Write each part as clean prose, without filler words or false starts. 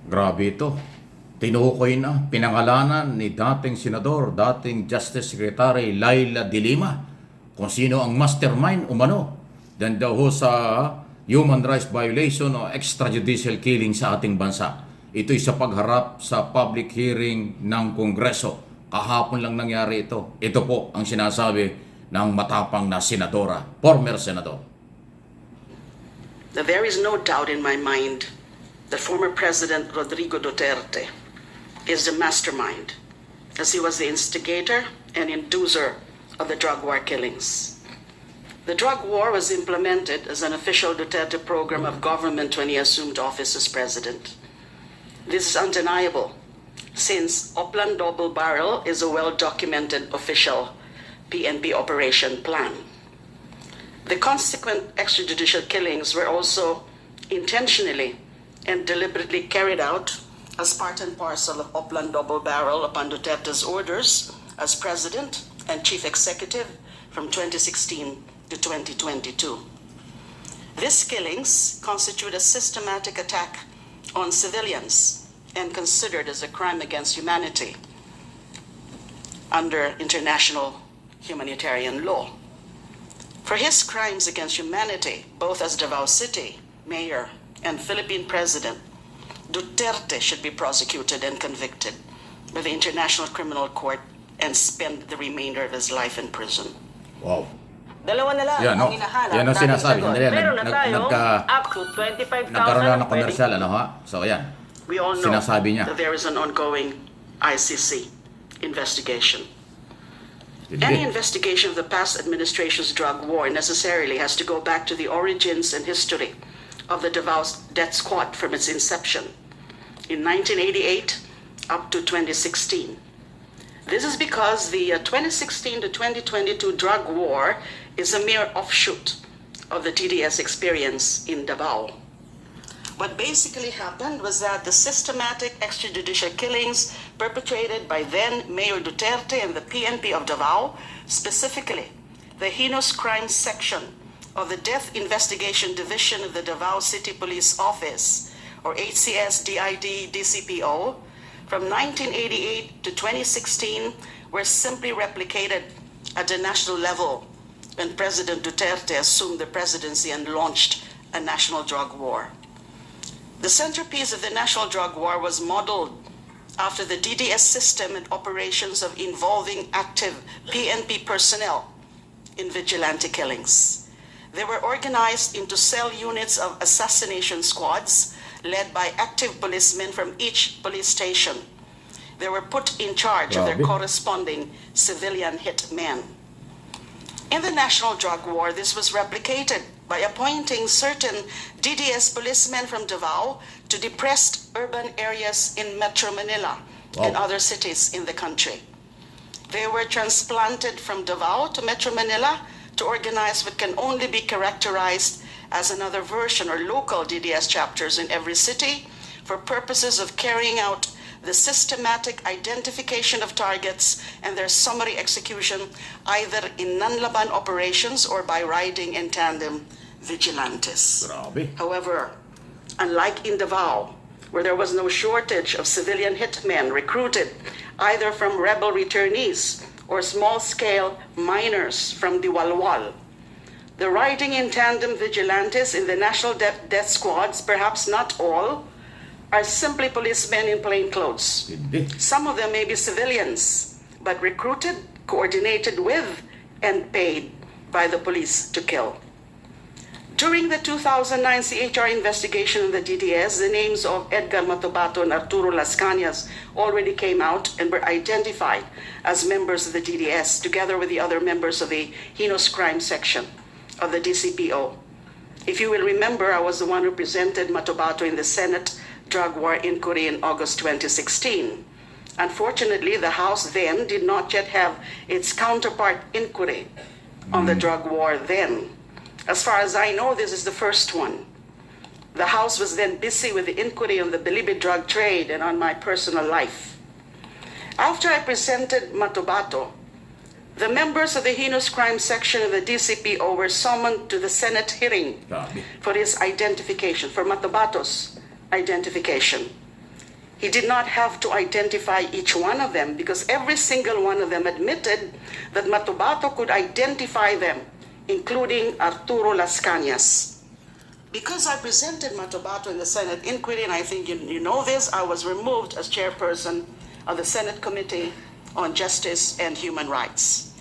Grabe ito. Tinukoy na, pinangalanan ni dating senador, dating Justice Secretary Laila de Lima kung sino ang mastermind umano. Dan daw ho sa human rights violation o extrajudicial killing sa ating bansa. Ito'y sa pagharap sa public hearing ng Kongreso. Kahapon lang nangyari ito. Ito po ang sinasabi ng matapang na senadora, former senador. There is no doubt in my mind that former President Rodrigo Duterte is the mastermind, as he was the instigator and inducer of the drug war killings. The drug war was implemented as an official Duterte program of government when he assumed office as president. This is undeniable, since Oplan Double Barrel is a well-documented official PNP operation plan. The consequent extrajudicial killings were also intentionally and deliberately carried out as part and parcel of Oplan Double Barrel upon Duterte's orders as President and Chief Executive from 2016 to 2022. These killings constitute a systematic attack on civilians and considered as a crime against humanity under international humanitarian law. For his crimes against humanity, both as Davao City Mayor and Philippine President, Duterte should be prosecuted and convicted by the International Criminal Court and spend the remainder of his life in prison. Wow. Dalawa na lang Yan, no? ang hinahanap Yan ang nating sinasabi. sagot. Sandali, Meron na tayong up to 25,000 nagkaroon na ng pwedeng- komersyal, ano ha? So, yan. We all know Sinasabi niya. that there is an ongoing ICC investigation. Any Hindi. investigation of the past administration's drug war necessarily has to go back to the origins and history of the Davao Death Squad from its inception in 1988 up to 2016. This is because the 2016 to 2022 drug war is a mere offshoot of the TDS experience in Davao. What basically happened was that the systematic extrajudicial killings perpetrated by then Mayor Duterte and the PNP of Davao, specifically the Heinous Crimes Section of the Death Investigation Division of the Davao City Police Office, or HCS DID DCPO, from 1988 to 2016 were simply replicated at the national level when President Duterte assumed the presidency and launched a national drug war. The centerpiece of the national drug war was modeled after the DDS system and operations of involving active PNP personnel in vigilante killings. They were organized into cell units of assassination squads led by active policemen from each police station. They were put in charge of their Grabe. corresponding civilian hitmen. In the national drug war, this was replicated by appointing certain DDS policemen from Davao to depressed urban areas in Metro Manila and Wow. other cities in the country. They were transplanted from Davao to Metro Manila to organize what can only be characterized as another version or local DDS chapters in every city for purposes of carrying out the systematic identification of targets and their summary execution either in non-laban operations or by riding in tandem vigilantes. Grabe. However, unlike in Davao, where there was no shortage of civilian hitmen recruited either from rebel returnees or small-scale miners from the Walwal, the riding in tandem vigilantes in the National Death Squads, perhaps not all, are simply policemen in plain clothes. Hindi. Some of them may be civilians, but recruited, coordinated with, and paid by the police to kill. During the 2009 CHR investigation of the DDS, the names of Edgar Matobato and Arturo Las Cañas already came out and were identified as members of the DDS, together with the other members of the Heinous Crime Section of the DCPO. If you will remember, I was the one who presented Matobato in the Senate drug war inquiry in August 2016. Unfortunately, the House then did not yet have its counterpart inquiry on the drug war then. As far as I know, this is the first one. The House was then busy with the inquiry on the Bilibid drug trade and on my personal life. After I presented Matobato, the members of the Heinous Crime Section of the DCPO were summoned to the Senate hearing Grabe. for his identification, for Matobato's identification. He did not have to identify each one of them because every single one of them admitted that Matubato could identify them, including Arturo Las Cañas. Because I presented Matubato in the Senate inquiry, and I think you know this, I was removed as chairperson of the Senate Committee on Justice and Human Rights.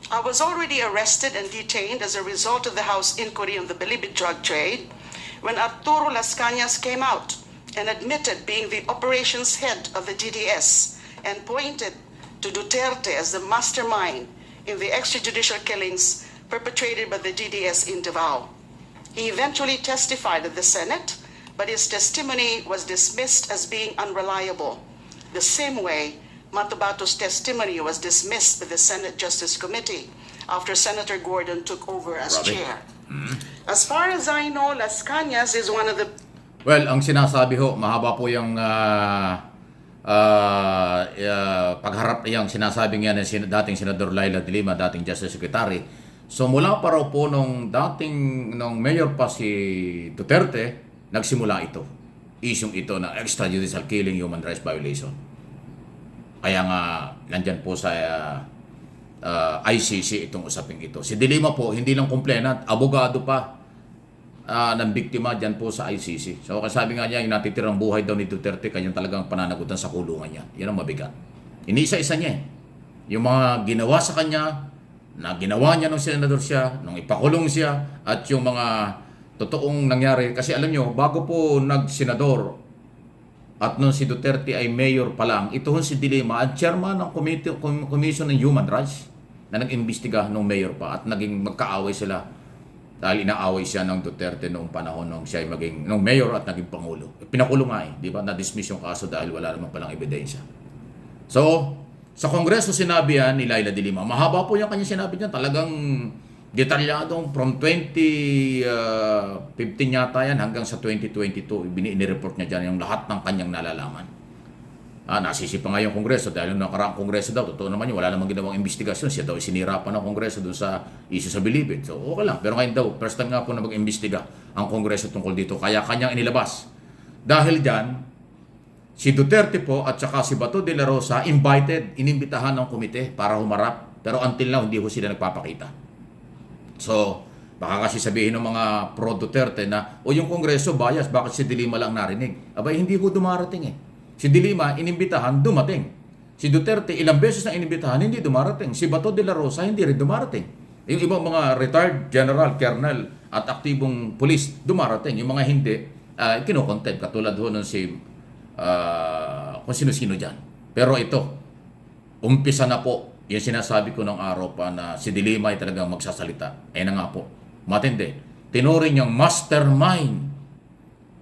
I was already arrested and detained as a result of the House inquiry on the Bilibid drug trade when Arturo Las Cañas came out and admitted being the operations head of the DDS and pointed to Duterte as the mastermind in the extrajudicial killings perpetrated by the DDS in Davao. He eventually testified at the Senate, but his testimony was dismissed as being unreliable. The same way, Matubato's testimony was dismissed by the Senate Justice Committee after Senator Gordon took over as chair. As far as I know, Las Cañas is one of the... Well, ang sinasabi ho, mahaba po yung pagharap yung sinasabing yan ng dating Senador Laila de Lima, dating Justice Secretary. So mula pa raw po nung mayor pa si Duterte, nagsimula ito. Isyong ito na extrajudicial killing, human rights violation. Kaya nga, nandyan po sa ICC itong usaping ito. Si de Lima po, hindi lang complainant, abogado pa ng biktima dyan po sa ICC. So sabi nga niya, yung natitirang buhay daw ni Duterte, kanyang talagang pananagutan sa kulungan niya. Yan ang mabigat. Inisa-isa niya eh. Yung mga ginawa sa kanya, na ginawa niya nung senador siya, nung ipakulong siya, at yung mga totoong nangyari. Kasi alam nyo, bago po nag-senador, at nung si Duterte ay mayor pa lang, ito si de Lima, ang chairman ng Commission on Human Rights, na nag-imbestiga nung mayor pa, at naging magkaaway sila. Dahil inaaway siya ng Duterte noong panahon nung siya ay nung mayor at naging pangulo. Pinakulong nga eh, di ba? Na-dismiss yung kaso dahil wala naman palang ebidensya. So, sa Kongreso sinabi yan ni Laila de Lima, mahaba po yung kanya sinabi niya, talagang detalyadong from 2015 yata yan hanggang sa 2022, inireport niya dyan yung lahat ng kanyang nalalaman. Nasisi pa nga yung Kongreso dahil yung nakaraang Kongreso daw, totoo naman yun, wala namang ginawang investigasyon. Siya daw sinira pa ng Kongreso doon sa issue sa Bilibid. So okay lang, pero ngayon daw, first time nga po na mag-imbestiga ang Kongreso tungkol dito, kaya kanyang inilabas. Dahil dyan, si Duterte po at saka si Bato de la Rosa invited, inimbitahan ng komite para humarap, pero until now, hindi ho sila nagpapakita. So, baka kasi sabihin ng mga pro-Duterte na, o yung Kongreso bias, bakit si de Lima lang narinig? Abay, hindi ho dumarating eh. Si de Lima, inimbitahan, dumating. Si Duterte, ilang beses na inimbitahan, hindi dumarating. Si Bato de la Rosa, hindi rin dumarating. Yung ibang mga retired general, colonel, at aktibong police, dumarating. Yung mga hindi, kinokontent. Katulad ho nun si, kung sino-sino dyan. Pero ito, umpisa na po, yung sinasabi ko ng araw pa na si de Lima ay talagang magsasalita. Na nga po, matindi. Tinuring niyang mastermind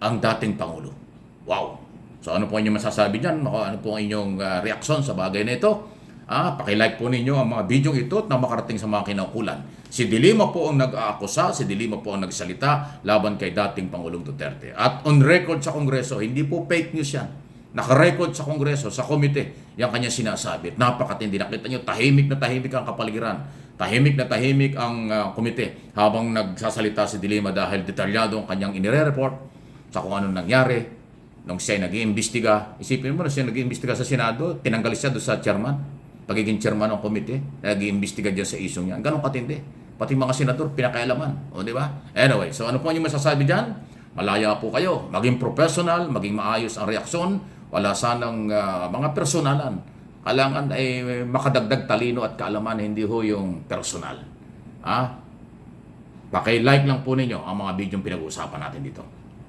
ang dating Pangulo. Wow! So ano po ang inyong masasabi dyan? Ano po ang inyong reaksyon sa bagay na ito? Pakilike po ninyo ang mga video ito at na makarating sa mga kinaukulan. Si de Lima po ang nag-aakusa, si de Lima po ang nagsalita laban kay dating Pangulong Duterte. At on record sa Kongreso, hindi po fake news yan. Naka-record sa Kongreso, sa komite, yung kanya sinasabi. Napakatindi. Nakita nyo, tahimik na tahimik ang kapaligiran. Tahimik na tahimik ang komite habang nagsasalita si de Lima dahil detalyado ang kanyang inire-report sa kung anong nangyari. Nung siya nag-iimbestiga, isipin mo na siya nag-iimbestiga sa Senado, tinanggal siya doon sa chairman, pagiging chairman ng komite, nag-iimbestiga dyan sa isyong yan. Ganun katindi. Pati mga senador, pinakailaman. O, di ba? Anyway, so ano po yung masasabi dyan? Malaya po kayo. Maging professional, maging maayos ang reaksyon. Wala sanang mga personalan. Kailangan ay makadagdag talino at kaalaman, hindi ho yung personal. Paki-like lang po ninyo ang mga video pinag-uusapan natin dito.